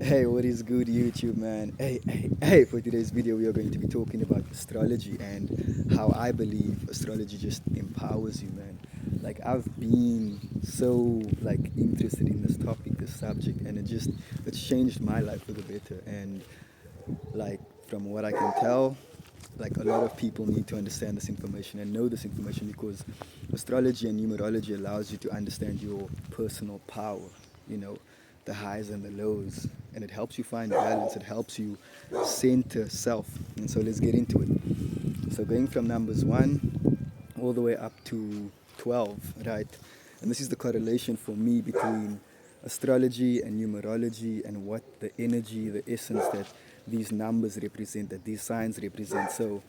Hey, what is good, YouTube, man? Hey, for today's video, we are going to be talking about astrology and how I believe astrology just empowers you, man. Like, I've been so, interested in this topic, this subject, and it's changed my life for the better. And, from what I can tell, a lot of people need to understand this information and know this information because astrology and numerology allows you to understand your personal power, you know, the highs and the lows, and it helps you find balance. It helps you center self. And so let's get into it. So going from numbers 1 all the way up to 12, right? And this is the correlation for me between astrology and numerology and what the energy, the essence that these numbers represent, that these signs represent. So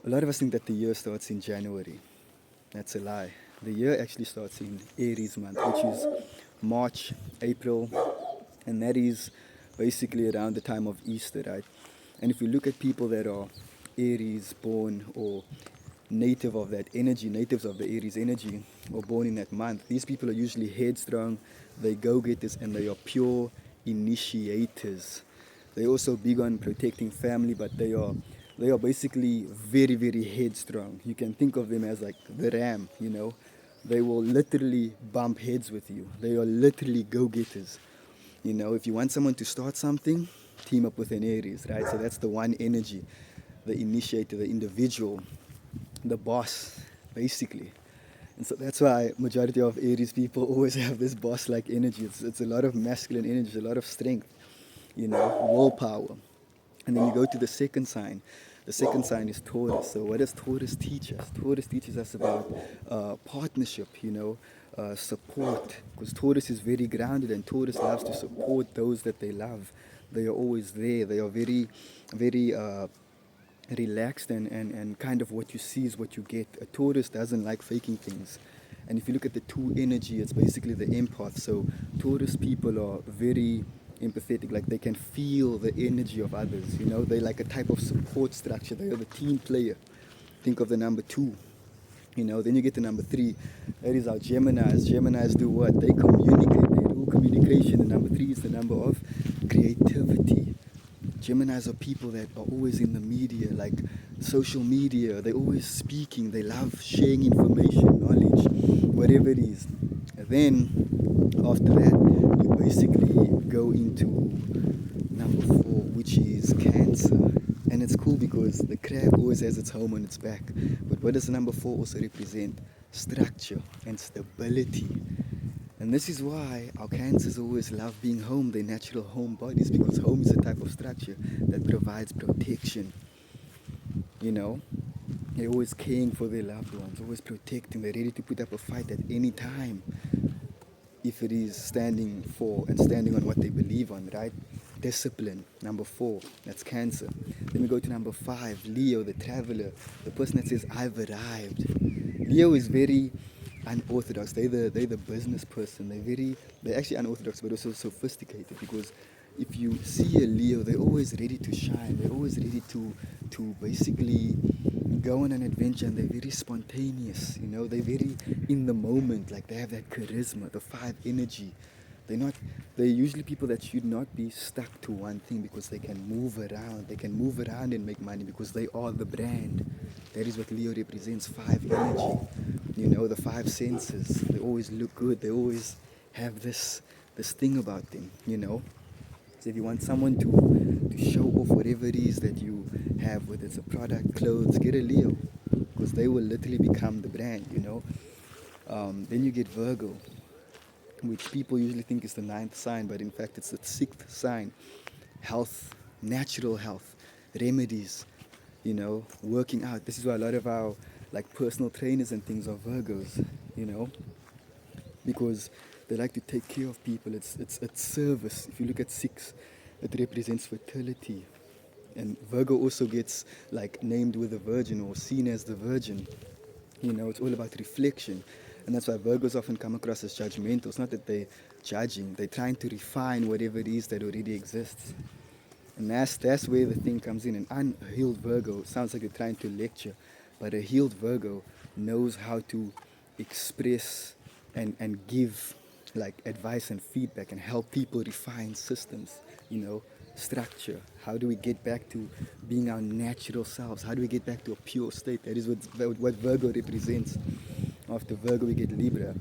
a lot of us think that the year starts in January. That's a lie. The year actually starts in Aries month, which is March, April, and that is basically around the time of Easter, right? And if you look at people that are Aries born or native of that energy, natives of the Aries energy, or born in that month, these people are usually headstrong, they go-getters, and they are pure initiators. They're also big on protecting family, but they are basically very, very headstrong. You can think of them as like the ram, you know. They will literally bump heads with you. They are literally go-getters. You know, if you want someone to start something, team up with an Aries, right? So that's the one energy, the initiator, the individual, the boss, basically. And so that's why majority of Aries people always have this boss-like energy. It's a lot of masculine energy, a lot of strength, you know, willpower. And then you go to the second sign. The second sign is Taurus. So what does Taurus teach us? Taurus teaches us about partnership, you know, support. Because Taurus is very grounded and Taurus loves to support those that they love. They are always there. They are very, very relaxed and kind of what you see is what you get. A Taurus doesn't like faking things. And if you look at the two energy, it's basically the empath. So Taurus people are very empathetic, like they can feel the energy of others, you know, they're like a type of support structure. They are the team player. Think of the number 2, you know. Then you get to number 3. That is our Geminis. Geminis do what? They communicate. They rule communication. The number 3 is the number of creativity. Geminis are people that are always in the media, like social media. They're always speaking. They love sharing information, knowledge, whatever it is. And then after that, you basically go into number 4, which is Cancer. And it's cool because the crab always has its home on its back. But what does number 4 also represent? Structure and stability. And this is why our cancers always love being home, their natural home bodies, because home is a type of structure that provides protection. You know, they're always caring for their loved ones, always protecting. They're ready to put up a fight at any time if it is standing for and standing on what they believe on, right? Discipline, number 4, that's Cancer. Then we go to number 5, Leo, the traveler, the person that says, I've arrived. Leo is very unorthodox. They're the business person. They're actually unorthodox, but also sophisticated because if you see a Leo, they're always ready to shine. They're always ready to basically go on an adventure, and they're very spontaneous. You know, they're very in the moment. Like they have that charisma, the 5 energy. They're usually people that should not be stuck to one thing because they can move around. They can move around and make money because they are the brand. That is what Leo represents, 5 energy. You know, the 5 senses. They always look good. They always have this thing about them, you know. So if you want someone to show off whatever it is that you have, whether it's a product, clothes, get a Leo. Because they will literally become the brand, you know. Then you get Virgo, which people usually think is the ninth sign, but in fact it's the sixth sign. Health, natural health, remedies, you know, working out. This is why a lot of our like personal trainers and things are Virgos, you know, because they like to take care of people. It's service. If you look at 6, it represents fertility. And Virgo also gets like named with the Virgin or seen as the Virgin. You know, it's all about reflection. And that's why Virgos often come across as judgmental. It's not that they're judging, they're trying to refine whatever it is that already exists. And that's where the thing comes in. An unhealed Virgo sounds like you're trying to lecture, but a healed Virgo knows how to express and give like advice and feedback and help people refine systems, structure. How do we get back to being our natural selves? How do we get back to a pure state? That is what Virgo represents. After Virgo, we get Libra.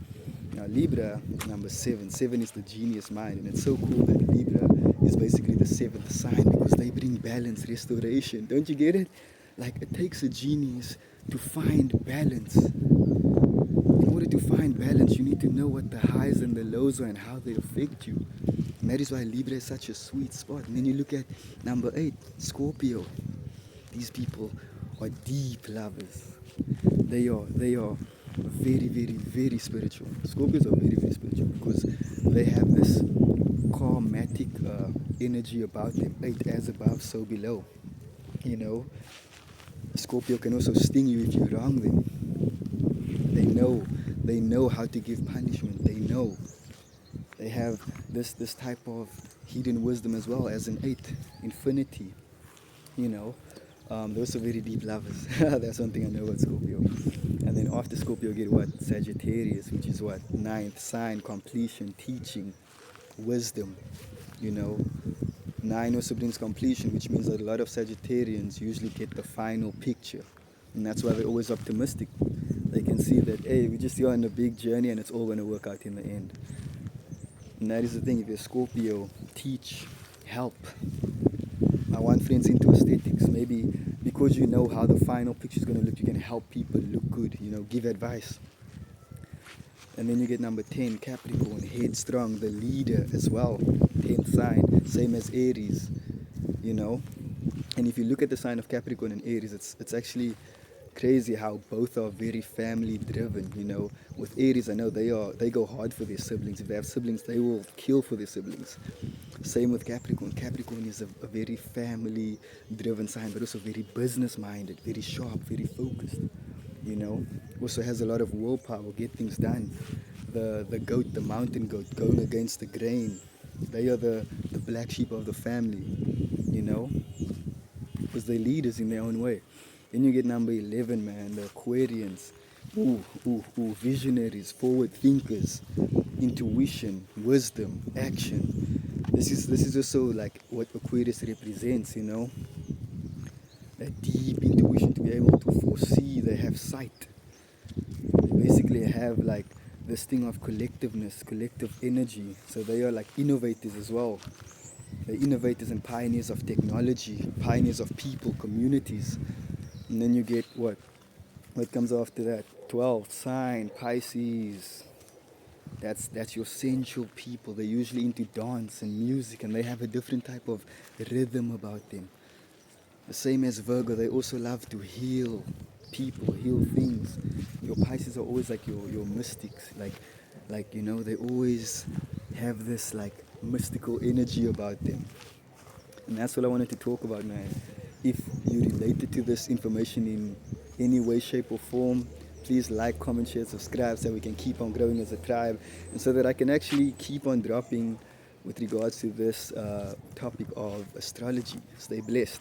Now, Libra, number seven. Seven is the genius mind, and it's so cool that Libra is basically the seventh sign because they bring balance, restoration. Don't you get it? Like, it takes a genius to find balance. In order to find balance, you need to know what the highs and the lows are and how they affect you. And that is why Libra is such a sweet spot. And then you look at number 8, Scorpio. These people are deep lovers. They are very, very, very spiritual. Scorpios are very, very spiritual because they have this karmatic energy about them. 8 as above, so below. You know, Scorpio can also sting you if you wrong them. They know how to give punishment. They know. They have this type of hidden wisdom as well as an 8, infinity. You know, they're also very deep lovers. That's one thing I know about Scorpio. And then after Scorpio, you get what? Sagittarius, which is what? Ninth sign, completion, teaching, wisdom. You know, 9 also brings completion, which means that a lot of Sagittarians usually get the final picture. And that's why they're always optimistic. They can see that, hey, we're just here on a big journey and it's all going to work out in the end. And that is the thing, if you're Scorpio, teach, help. My one friend's into aesthetics. Maybe because you know how the final picture is going to look, you can help people look good, give advice. And then you get number 10, Capricorn, headstrong, the leader as well. 10th sign, same as Aries, And if you look at the sign of Capricorn and Aries, it's actually crazy how both are very family driven. With Aries, I know they go hard for their siblings. If they have siblings, they will kill for their siblings. Same with Capricorn. Capricorn is a very family driven sign, but also very business minded, very sharp, very focused. Also has a lot of willpower, get things done. The goat, the mountain goat, going against the grain. They are the black sheep of the family, because they're leaders in their own way. Then you get number 11, man, the Aquarians. Visionaries, forward thinkers, intuition, wisdom, action. This is also like what Aquarius represents, That deep intuition to be able to foresee. They have sight. They basically have like this thing of collectiveness, collective energy. So they are like innovators as well. They're innovators and pioneers of technology, pioneers of people, communities. And then you get what comes after that? 12th sign, Pisces. That's your sensual people. They're usually into dance and music, and they have a different type of rhythm about them. The same as Virgo, they also love to heal people, heal things. Your Pisces are always like your mystics, they always have this like mystical energy about them. And that's what I wanted to talk about, man. If you related to this information in any way, shape, or form, please like, comment, share, subscribe so we can keep on growing as a tribe and so that I can actually keep on dropping with regards to this topic of astrology. Stay blessed.